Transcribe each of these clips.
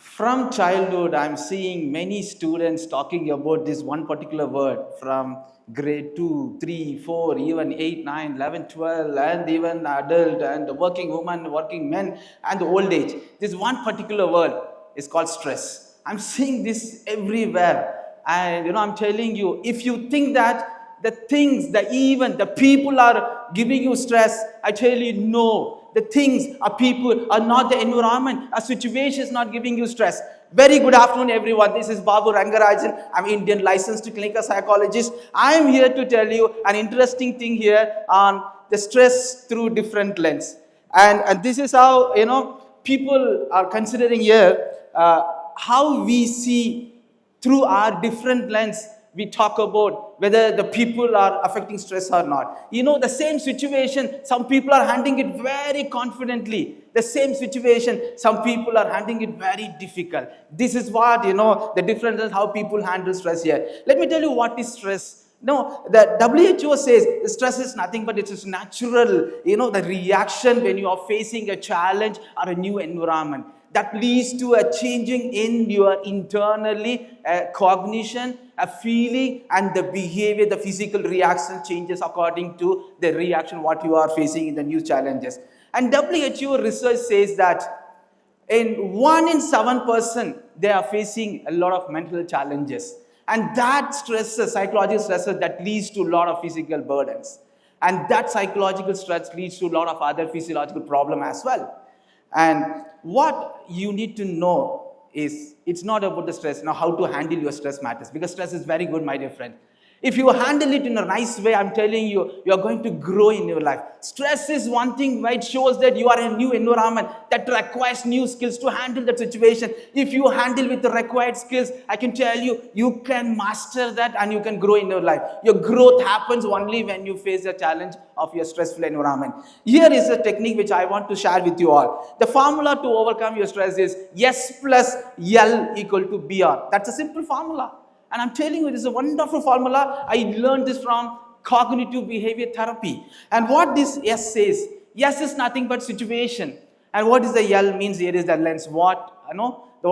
From childhood, I'm seeing many students talking about this one particular word from grade 2, 3, 4, even 8, 9, 11, 12, and even adult and the working woman, working men, and the old age. This one particular word is called stress. I'm seeing this everywhere. And I'm telling you, if you think that the things, the event, the people are giving you stress, I tell you, no. The things, are people, are not the environment, a situation is not giving you stress. Very good afternoon, everyone. This is Babu Rangarajan. I'm Indian licensed clinical psychologist. I'm here to tell you an interesting thing here on the stress through different lens. And this is how, people are considering here how we see through our different lens. We talk about whether the people are affecting stress or not. The same situation, some people are handling it very confidently. The same situation, some people are handling it very difficult. This is what, the difference is how people handle stress here. Let me tell you what is stress. No, the WHO says stress is nothing but it is natural, the reaction when you are facing a challenge or a new environment. That leads to a changing in your internally cognition, a feeling, and the behavior, the physical reaction changes according to the reaction what you are facing in the new challenges. And WHO research says that in 1 in 7% they are facing a lot of mental challenges, and that stresses, psychological stresses, that leads to a lot of physical burdens, and that psychological stress leads to a lot of other physiological problem as well. And what you need to know is it's not about the stress. Now, how to handle your stress matters, because stress is very good, my dear friend. If you handle it in a nice way, I'm telling you, you're going to grow in your life. Stress is one thing, right? It shows that you are in a new environment that requires new skills to handle that situation. If you handle with the required skills, I can tell you, you can master that and you can grow in your life. Your growth happens only when you face the challenge of your stressful environment. Here is a technique which I want to share with you all. The formula to overcome your stress is S plus L equal to BR. That's a simple formula. And I'm telling you, this is a wonderful formula. I learned this from cognitive behavior therapy. And what this S says, S is nothing but situation. And what is the L means here is the lens. What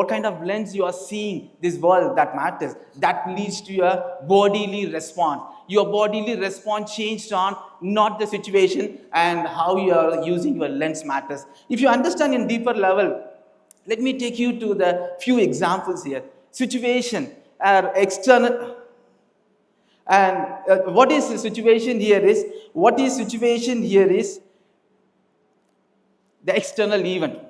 kind of lens you are seeing this world, that matters. That leads to your bodily response. Your bodily response changed on not the situation, and how you are using your lens matters. If you understand in deeper level, let me take you to the few examples here. Situation. External, and what is the situation here is the external event.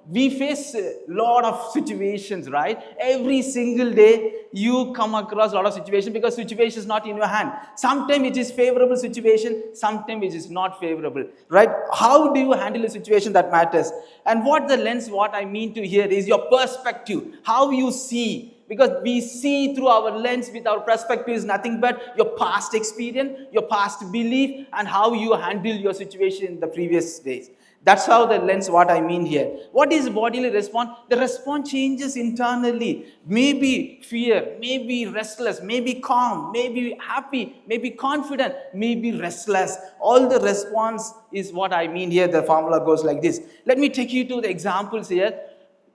We face a lot of situations, right? Every single day you come across a lot of situations, because situation is not in your hand. Sometimes it is favorable situation, sometimes it is not favorable, right? How do you handle a situation, that matters. And what the lens, what I mean to here is your perspective, how you see. Because we see through our lens with our perspective is nothing but your past experience, your past belief, and how you handle your situation in the previous days. That's how the lens, what I mean here. What is bodily response? The response changes internally. Maybe fear, maybe restless, maybe calm, maybe happy, maybe confident, maybe restless. All the response is what I mean here. The formula goes like this. Let me take you to the examples here.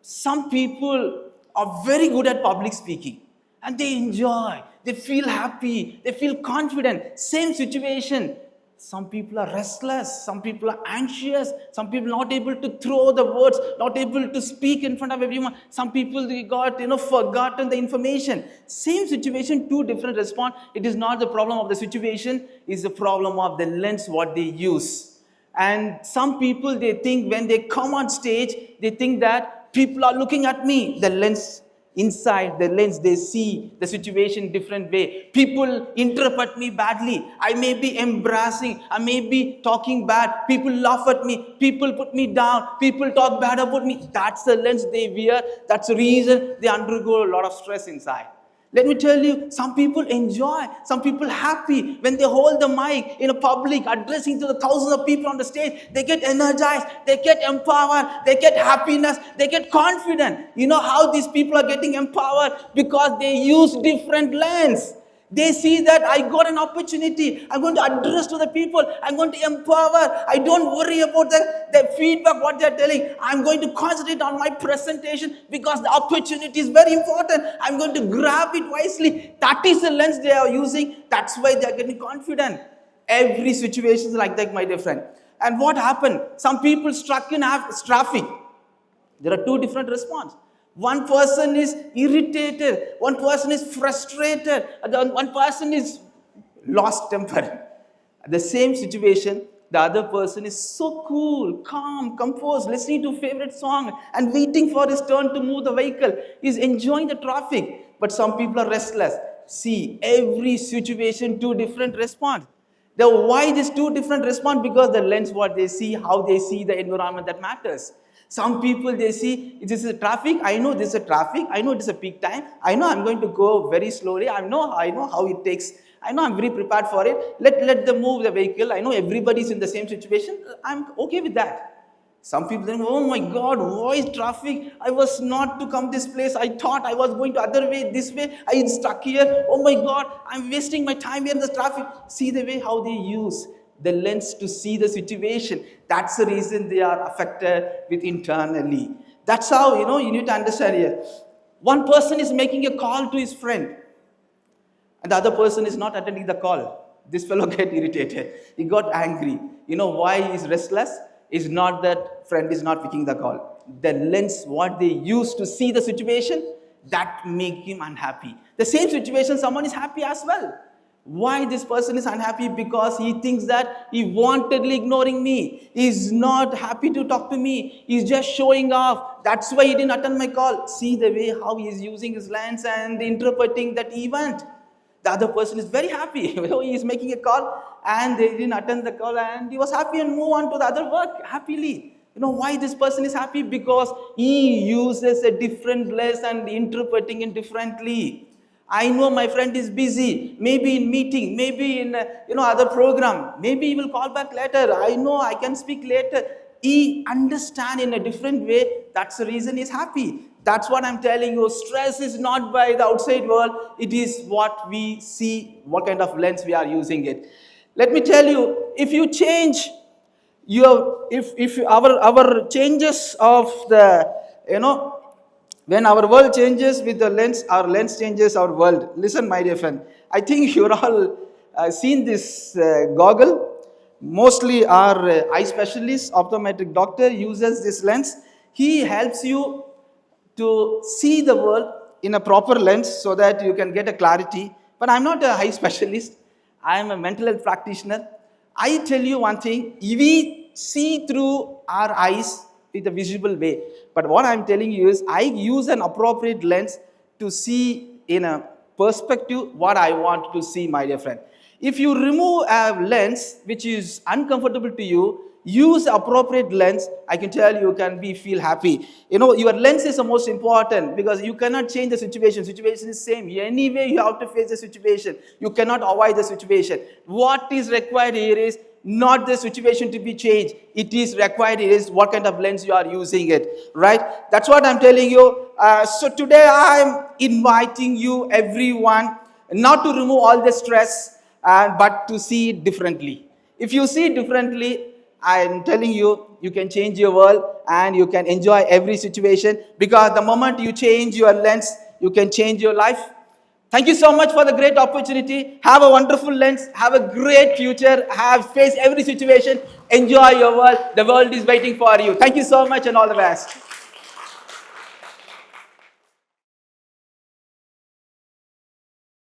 Some people are very good at public speaking, and they enjoy, they feel happy, they feel confident. Same situation. Some people are restless, some people are anxious, some people not able to throw the words, not able to speak in front of everyone. Some people, they got forgotten the information. Same situation, two different response. It is not the problem of the situation, it's the problem of the lens what they use. And some people, they think when they come on stage, they think that people are looking at me. The lens inside the lens, they see the situation different way. People interpret me badly. I may be embarrassing. I may be talking bad. People laugh at me. People put me down. People talk bad about me. That's the lens they wear. That's the reason they undergo a lot of stress inside. Let me tell you, some people enjoy, some people happy when they hold the mic in a public, addressing to the thousands of people on the stage. They get energized, they get empowered, they get happiness, they get confident. You know how these people are getting empowered? Because they use different lens. They see that I got an opportunity. I'm going to address to the people. I'm going to empower. I don't worry about the feedback, what they're telling. I'm going to concentrate on my presentation because the opportunity is very important. I'm going to grab it wisely. That is the lens they are using. That's why they're getting confident. Every situation is like that, my dear friend. And what happened? Some people struck in traffic. There are two different responses. One person is irritated, one person is frustrated, one person is lost temper. The same situation, the other person is so cool, calm, composed, listening to favorite song and waiting for his turn to move the vehicle. He's enjoying the traffic. But some people are restless. See, every situation, two different response. Why these two different response? Because the lens, what they see, how they see the environment, that matters. Some people, they see, this is a traffic, I know this is a traffic, I know it is a peak time, I know I'm going to go very slowly, I know how it takes, I know I'm very prepared for it, let them move the vehicle, I know everybody's in the same situation, I'm okay with that. Some people think, oh my God, why is traffic? I was not to come this place, I thought I was going to other way, this way, I am stuck here, oh my God, I'm wasting my time here in the traffic. See the way how they use the lens to see the situation. That's the reason they are affected with internally. That's how, you need to understand here. One person is making a call to his friend, and the other person is not attending the call. This fellow get irritated. He got angry. You know why he's restless? It's not that friend is not picking the call. The lens, what they use to see the situation, that make him unhappy. The same situation, someone is happy as well. Why this person is unhappy? Because he thinks that he wantedly ignoring me. He's not happy to talk to me. He's just showing off. That's why he didn't attend my call. See the way how he is using his lens and interpreting that event. The other person is very happy. He is making a call and they didn't attend the call and he was happy and move on to the other work happily. Why this person is happy? Because he uses a different lens and interpreting it differently. I know my friend is busy, maybe in meeting, maybe in other program, maybe he will call back later. I know I can speak later. He understand in a different way. That's the reason he's happy. That's what I'm telling you. Stress is not by the outside world. It is what we see, what kind of lens we are using it. Let me tell you, if you change if our changes of the when our world changes with the lens, our lens changes our world. Listen, my dear friend, I think you're all seen this goggle. Mostly our eye specialist, optometric doctor uses this lens. He helps you to see the world in a proper lens so that you can get a clarity. But I'm not a eye specialist. I am a mental health practitioner. I tell you one thing, we see through our eyes with a visible way. But what I'm telling you is I use an appropriate lens to see in a perspective what I want to see, my dear friend. If you remove a lens which is uncomfortable to you, use appropriate lens, I can tell you can feel happy. Your lens is the most important because you cannot change the situation. Situation is same. Anyway, you have to face the situation. You cannot avoid the situation. What is required here is not the situation to be changed. It is required is what kind of lens you are using it, right? That's what I'm telling you. So today I'm inviting you, everyone, not to remove all the stress, but to see it differently. If you see it differently, I'm telling you, you can change your world and you can enjoy every situation because the moment you change your lens, you can change your life. Thank you so much for the great opportunity. Have a wonderful lens. Have a great future. Face every situation. Enjoy your world. The world is waiting for you. Thank you so much and all the best.